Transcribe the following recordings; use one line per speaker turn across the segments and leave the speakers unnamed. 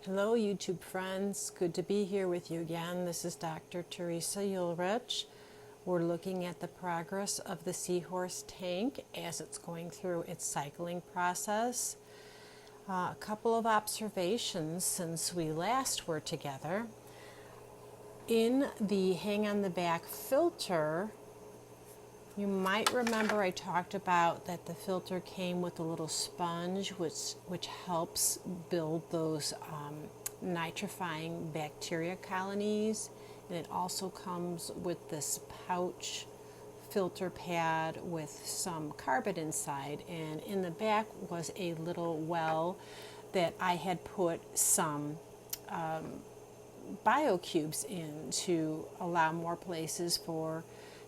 Hello YouTube friends, good to be here with you again. This is Dr. Teresa Ulrich. We're looking at the progress of the Seahorse tank as it's going through its cycling process. A couple of observations since we last were together. In the hang on the back filter, you might remember I talked about that the filter came with a little sponge which helps build those nitrifying bacteria colonies, and it also comes with this pouch filter pad with some carbon inside, and in the back was a little well that I had put some biocubes in to allow more places for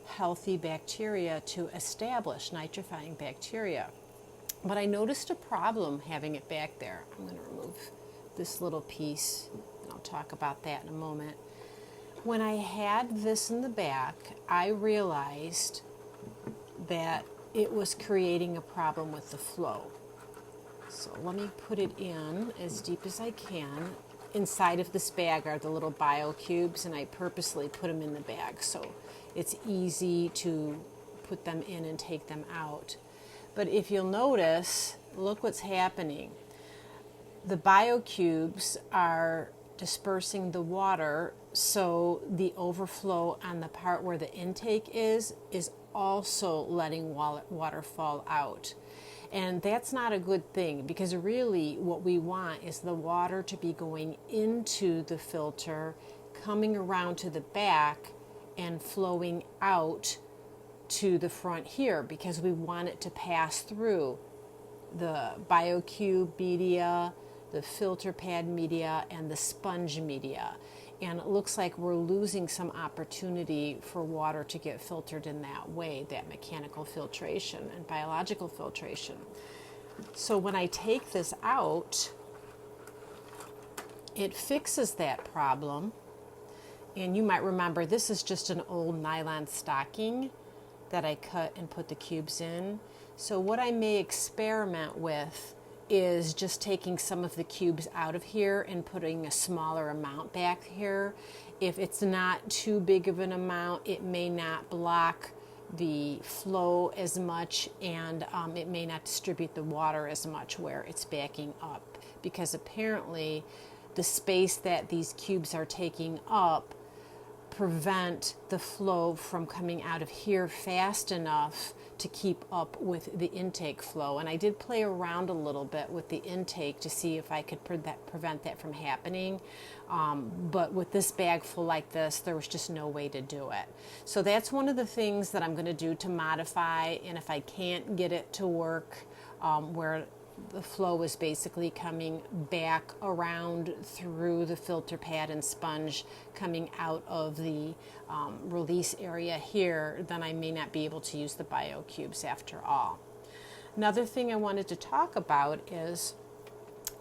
healthy bacteria to establish, nitrifying bacteria. But I noticed a problem having it back there. I'm going to remove this little piece, and I'll talk about that in a moment. When I had this in the back, I realized that it was creating a problem with the flow. So let me put it in as deep as I can. Inside of this bag are the little biocubes, and I purposely put them in the bag so it's easy to put them in and take them out. But if you'll notice, look what's happening. The biocubes are dispersing the water, so the overflow on the part where the intake is also letting water fall out. And that's not a good thing, because really what we want is the water to be going into the filter, coming around to the back, and flowing out to the front here, because we want it to pass through the biocube media, the filter pad media, and the sponge media. And it looks like we're losing some opportunity for water to get filtered in that way, that mechanical filtration and biological filtration. So when I take this out, it fixes that problem. And you might remember this is just an old nylon stocking that I cut and put the cubes in. So what I may experiment with is just taking some of the cubes out of here and putting a smaller amount back here. If it's not too big of an amount, it may not block the flow as much, and it may not distribute the water as much where it's backing up, because apparently the space that these cubes are taking up prevent the flow from coming out of here fast enough to keep up with the intake flow. And I did play around a little bit with the intake to see if I could prevent that from happening. But with this bag full like this, there was just no way to do it. So that's one of the things that I'm going to do to modify. And if I can't get it to work where the flow is basically coming back around through the filter pad and sponge, coming out of the release area here, then I may not be able to use the biocubes after all. Another thing I wanted to talk about is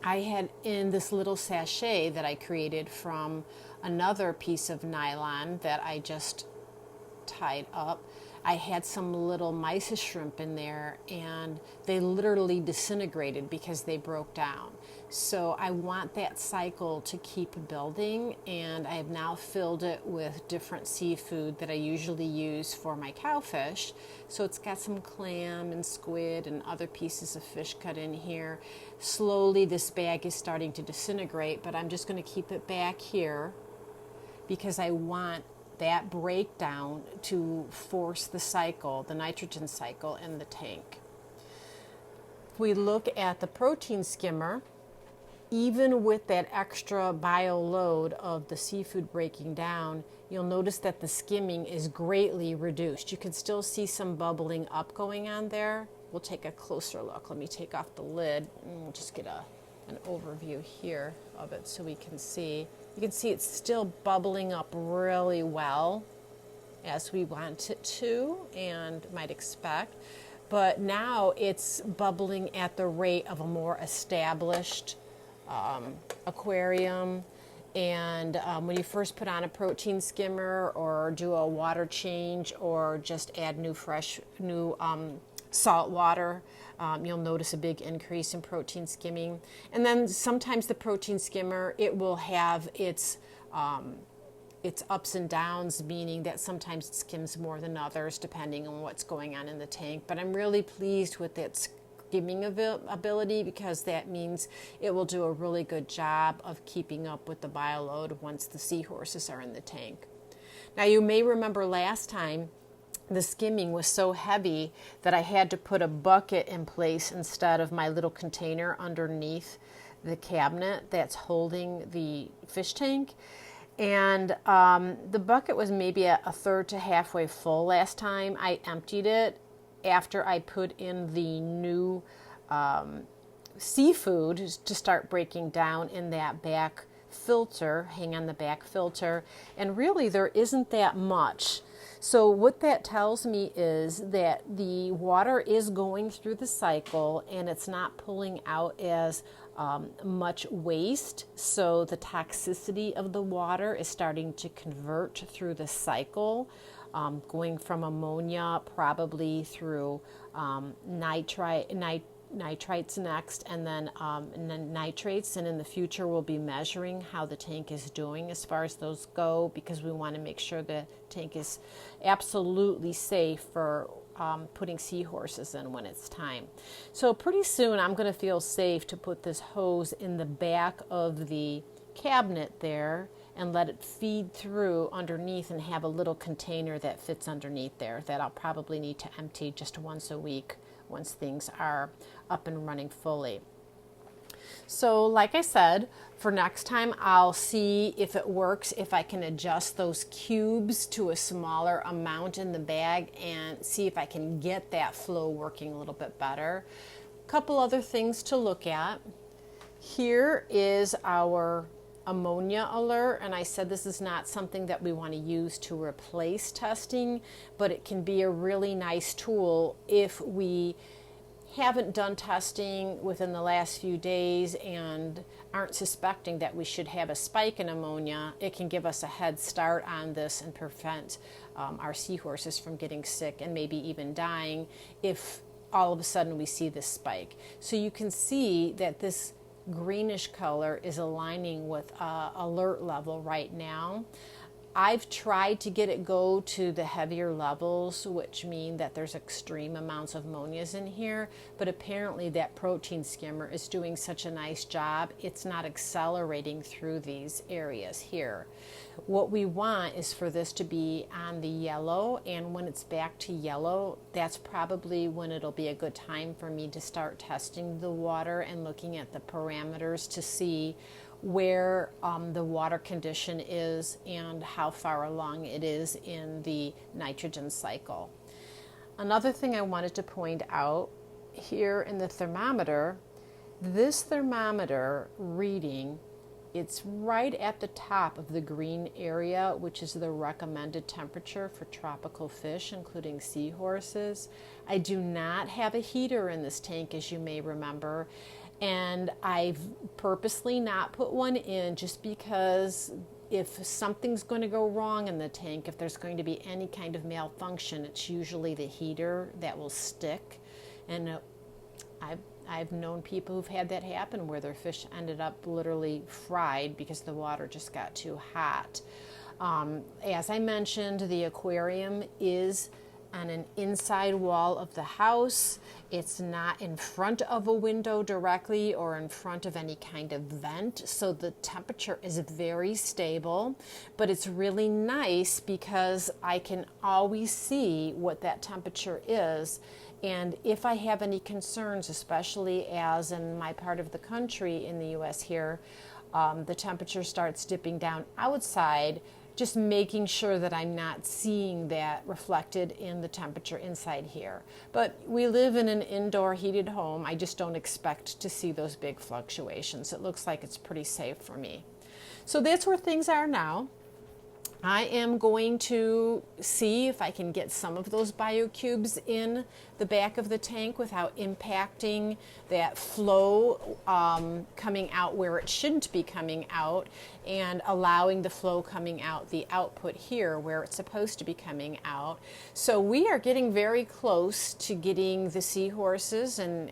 I had in this little sachet that I created from another piece of nylon that I just tied up, I had some little mysis shrimp in there, and they literally disintegrated because they broke down. So I want that cycle to keep building, and I have now filled it with different seafood that I usually use for my cowfish. So it's got some clam and squid and other pieces of fish cut in here. Slowly this bag is starting to disintegrate, but I'm just going to keep it back here because I want that breakdown to force the cycle, the nitrogen cycle in the tank. If we look at the protein skimmer, even with that extra bio load of the seafood breaking down, you'll notice that the skimming is greatly reduced. You can still see some bubbling up going on there. We'll take a closer look. Let me take off the lid and we'll just get an overview here of it so we can see. You can see it's still bubbling up really well as we want it to and might expect. But now it's bubbling at the rate of a more established aquarium. And when you first put on a protein skimmer or do a water change or just add new salt water, you'll notice a big increase in protein skimming. And then sometimes the protein skimmer, it will have its ups and downs, meaning that sometimes it skims more than others depending on what's going on in the tank. But I'm really pleased with its skimming ability, because that means it will do a really good job of keeping up with the bioload once the seahorses are in the tank. Now, you may remember last time the skimming was so heavy that I had to put a bucket in place instead of my little container underneath the cabinet that's holding the fish tank. And the bucket was maybe a third to halfway full last time. I emptied it after I put in the new seafood to start breaking down in that back filter, hang on the back filter, and really there isn't that much. So what that tells me is that the water is going through the cycle and it's not pulling out as much waste. So the toxicity of the water is starting to convert through the cycle, going from ammonia probably through nitrites next, and then nitrates. And in the future we'll be measuring how the tank is doing as far as those go, because we want to make sure the tank is absolutely safe for putting seahorses in when it's time. So pretty soon I'm going to feel safe to put this hose in the back of the cabinet there and let it feed through underneath, and have a little container that fits underneath there that I'll probably need to empty just once a week once things are up and running fully. So like I said, for next time I'll see if it works, if I can adjust those cubes to a smaller amount in the bag and see if I can get that flow working a little bit better. A couple other things to look at. Here is our ammonia alert, and I said this is not something that we want to use to replace testing, but it can be a really nice tool if we haven't done testing within the last few days and aren't suspecting that we should have a spike in ammonia. It can give us a head start on this and prevent our seahorses from getting sick and maybe even dying if all of a sudden we see this spike. So you can see that this greenish color is aligning with alert level right now. I've tried to get it go to the heavier levels, which mean that there's extreme amounts of ammonias in here, but apparently that protein skimmer is doing such a nice job, it's not accelerating through these areas here. What we want is for this to be on the yellow, and when it's back to yellow, that's probably when it'll be a good time for me to start testing the water and looking at the parameters to see where the water condition is and how far along it is in the nitrogen cycle. Another thing I wanted to point out here in the thermometer, this thermometer reading, it's right at the top of the green area, which is the recommended temperature for tropical fish, including seahorses. I do not have a heater in this tank, as you may remember, and I've purposely not put one in just because if something's going to go wrong in the tank, if there's going to be any kind of malfunction, it's usually the heater that will stick. And I've known people who've had that happen where their fish ended up literally fried because the water just got too hot. As I mentioned, the aquarium is on an inside wall of the house. It's not in front of a window directly or in front of any kind of vent, so the temperature is very stable, but it's really nice because I can always see what that temperature is. And if I have any concerns, especially as in my part of the country in the US here, the temperature starts dipping down outside, just making sure that I'm not seeing that reflected in the temperature inside here. But we live in an indoor heated home. I just don't expect to see those big fluctuations. It looks like it's pretty safe for me. So that's where things are now. I am going to see if I can get some of those biocubes in the back of the tank without impacting that flow coming out where it shouldn't be coming out, and allowing the flow coming out the output here where it's supposed to be coming out. So we are getting very close to getting the seahorses and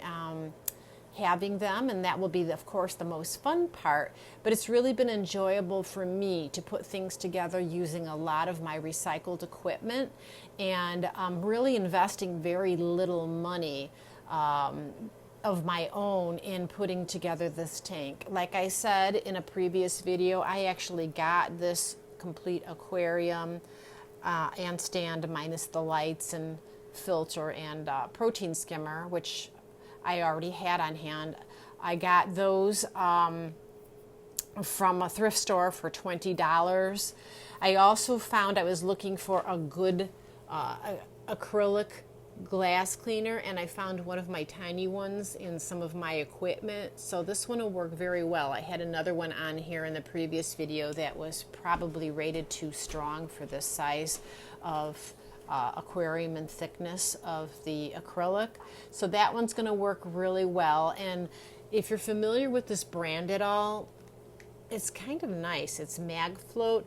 having them, and that will be, of course, the most fun part. But it's really been enjoyable for me to put things together using a lot of my recycled equipment, and really investing very little money of my own in putting together this tank. Like I said in a previous video, I actually got this complete aquarium and stand minus the lights and filter and protein skimmer, which I already had on hand. I got those from a thrift store for $20. I also found I was looking for a good acrylic glass cleaner, and I found one of my tiny ones in some of my equipment. So this one will work very well. I had another one on here in the previous video that was probably rated too strong for this size of aquarium and thickness of the acrylic. So that one's going to work really well. And if you're familiar with this brand at all, it's kind of nice. It's MagFloat.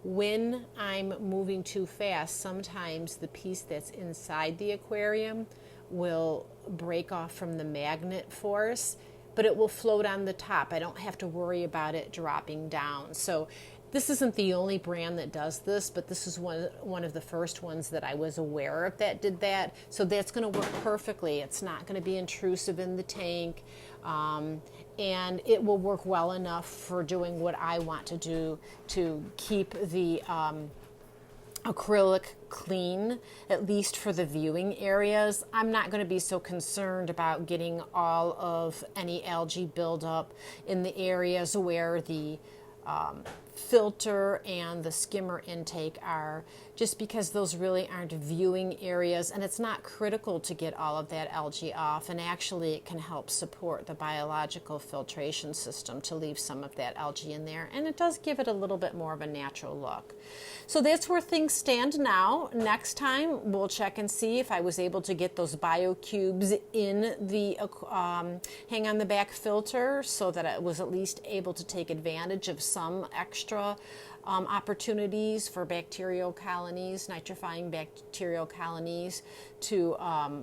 When I'm moving too fast, sometimes the piece that's inside the aquarium will break off from the magnet force, but it will float on the top. I don't have to worry about it dropping down. So this isn't the only brand that does this, but this is one of the first ones that I was aware of that did that. So that's going to work perfectly. It's not going to be intrusive in the tank, and it will work well enough for doing what I want to do to keep the acrylic clean, at least for the viewing areas. I'm not going to be so concerned about getting all of any algae buildup in the areas where the filter and the skimmer intake are, just because those really aren't viewing areas, and it's not critical to get all of that algae off, and actually it can help support the biological filtration system to leave some of that algae in there, and it does give it a little bit more of a natural look. So that's where things stand now. Next time we'll check and see if I was able to get those biocubes in the hang on the back filter, so that I was at least able to take advantage of some extra opportunities for bacterial colonies, nitrifying bacterial colonies, to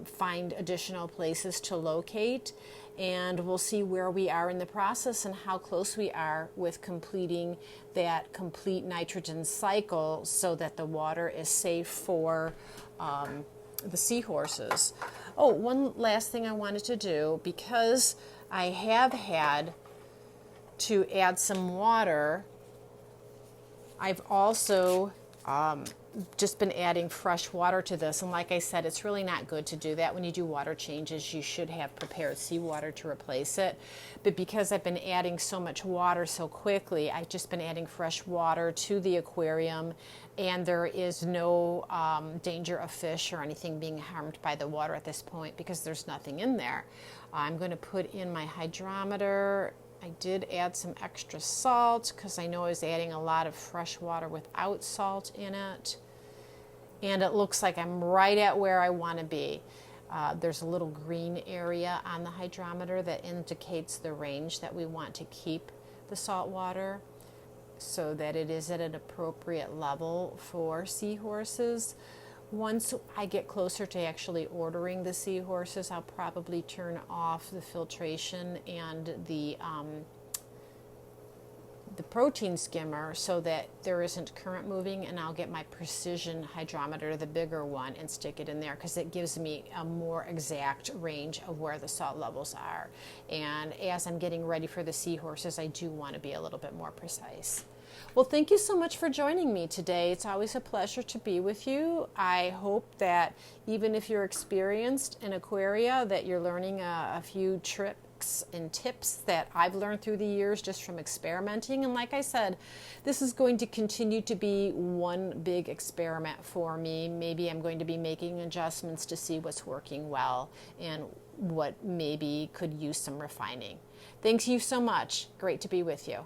find additional places to locate. And we'll see where we are in the process and how close we are with completing that complete nitrogen cycle, so that the water is safe for the seahorses. Oh, one last thing I wanted to do, because I have had to add some water, I've also just been adding fresh water to this. And like I said, it's really not good to do that. When you do water changes, you should have prepared seawater to replace it. But because I've been adding so much water so quickly, I've just been adding fresh water to the aquarium, and there is no danger of fish or anything being harmed by the water at this point, because there's nothing in there. I'm going to put in my hydrometer. I did add some extra salt because I know I was adding a lot of fresh water without salt in it. And it looks like I'm right at where I want to be. There's a little green area on the hydrometer that indicates the range that we want to keep the salt water, so that it is at an appropriate level for seahorses. Once I get closer to actually ordering the seahorses, I'll probably turn off the filtration and the protein skimmer, so that there isn't current moving, and I'll get my precision hydrometer, the bigger one, and stick it in there, because it gives me a more exact range of where the salt levels are. And as I'm getting ready for the seahorses, I do want to be a little bit more precise. Well, thank you so much for joining me today. It's always a pleasure to be with you. I hope that even if you're experienced in aquaria, that you're learning a few tricks and tips that I've learned through the years just from experimenting. And like I said, this is going to continue to be one big experiment for me. Maybe I'm going to be making adjustments to see what's working well and what maybe could use some refining. Thanks you so much. Great to be with you.